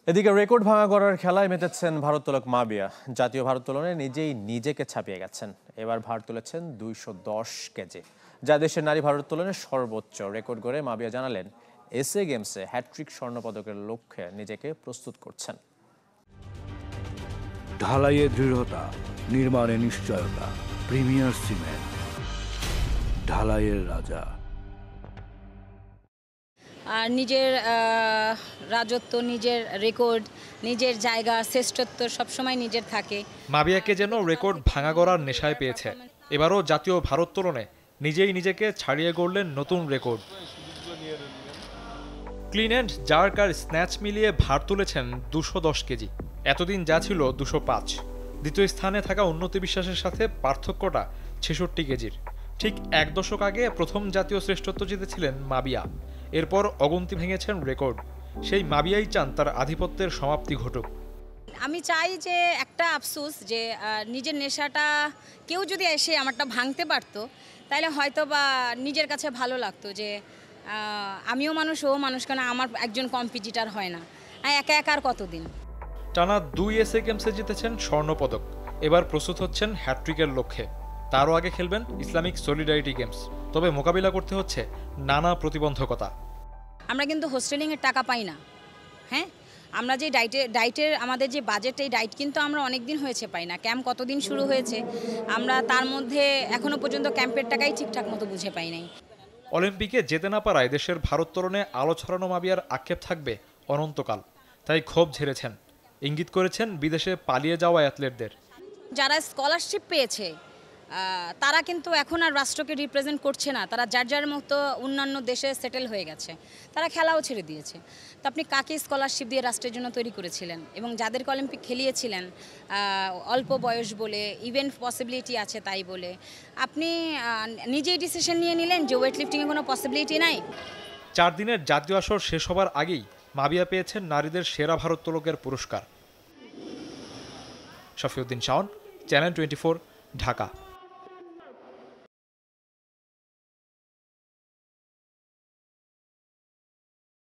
এদিকে রেকর্ড ভাঙা করার খেলায় মেতেছেন ভারোত্তোলক মাবিয়া। জাতীয় ভারোত্তোলনে নিজেই নিজেকে ছাপিয়ে গেছেন। এবার ভার তুলেছেন 210 কেজি, যা দেশের নারী ভারোত্তোলনের সর্বোচ্চ রেকর্ড গড়ে মাবিয়া জানালেন এসএ গেমসে হ্যাট্রিক স্বর্ণপদকের লক্ষ্যে নিজেকে প্রস্তুত করছেন। ঢালাইয়ে দৃঢ়তা, নির্মাণে নিশ্চয়তা, প্রিমিয়ার সিমেন্ট, ঢালাইয়ের রাজা। আর নিজের রাজত্ব, নিজের রেকর্ড, নিজের জায়গা, শ্রেষ্ঠত্ব সবসময় নিজের থাকে। মাবিয়াকে যেন রেকর্ড ভাঙা গড়ার নেশায় পেয়েছে। এবারও জাতীয় ভারোত্তোলনে নিজেই নিজেকে ছাড়িয়ে গড়লেন নতুন রেকর্ড। ক্লিন অ্যান্ড জার্ক আর স্ন্যাচ মিলিয়ে ভার তুলেছেন 210 কেজি। এতদিন যা ছিল 205। দ্বিতীয় স্থানে থাকা উন্নতি বিশ্বাসের সাথে পার্থক্যটা 66 কেজির। ঠিক এক দশক আগে প্রথম জাতীয় শ্রেষ্ঠত্ব জিতেছিলেন মাবিয়া। এরপর অগুন্তি ভেঙেছেন রেকর্ড। সেই মাবিয়াই চান তার আধিপত্যের সমাপ্তি ঘটুক। আমি চাই যে একটা আফসোস যে নিজের নেশাটা কেউ যদি এসে আমারটা ভাঙতে পারতো, তাহলে হয়তো বা নিজের কাছে ভালো লাগতো যে আমিও মানুষ, ও মানুষ, কেন আমার একজন কম্পিটিটার হয় না, একা একা আর কতদিন। টানা 2 এসএ গেমসে জিতেছেন স্বর্ণপদক। এবার প্রস্তুত হচ্ছেন হ্যাট্রিকের লক্ষ্যে। তারও আগে খেলবেন ইসলামিক সলিডারিটি গেমস। তবে মোকাবিলা করতে হচ্ছে নানা প্রতিবন্ধকতা। আমরা কিন্তু হোস্টেলিংয়ের টাকা পাই না। হ্যাঁ, আমরা যে ডাইটের আমাদের যে বাজেট, এই ডাইট কিন্তু আমরা অনেক দিন হয়েছে পাই না। ক্যাম্প কতদিন শুরু হয়েছে, আমরা তার মধ্যে এখনো পর্যন্ত ক্যাম্পের টাকাই ঠিকঠাক মতো বুঝে পাই নাই। অলিম্পিকে যেতে না পারায় দেশের ভারোত্তোলনে আলো ছড়ানো মাবিয়ার আক্ষেপ থাকবে অনন্তকাল। তাই ক্ষোভ ঝেড়েছেন, ইঙ্গিত করেছেন বিদেশে পালিয়ে যাওয়া অ্যাথলেটদের। যারা স্কলারশিপ পেয়েছে তারা কিন্তু এখন আর রাষ্ট্রকে রিপ্রেজেন্ট করছে না। তারা যার যার মতো অন্যান্য দেশে সেটেল হয়ে গেছে, তারা খেলাও ছেড়ে দিয়েছে। তো আপনি কাকে স্কলারশিপ দিয়ে রাষ্ট্রের জন্য তৈরি করেছিলেন? এবং যাদেরকে অলিম্পিক খেলিয়েছিলেন অল্প বয়স বলে, ইভেন্ট পসিবিলিটি আছে তাই বলে, আপনি নিজেই ডিসিশন নিয়ে নিলেন যে ওয়েট লিফটিংয়ে কোনো পসিবিলিটি নাই। 4 দিনের জাতীয় আসর শেষ হবার আগেই মাবিয়া পেয়েছেন নারীদের সেরা ভারোত্তোলকের পুরস্কার। শফিউদ্দিন শাওন, চ্যানেল 24, ঢাকা।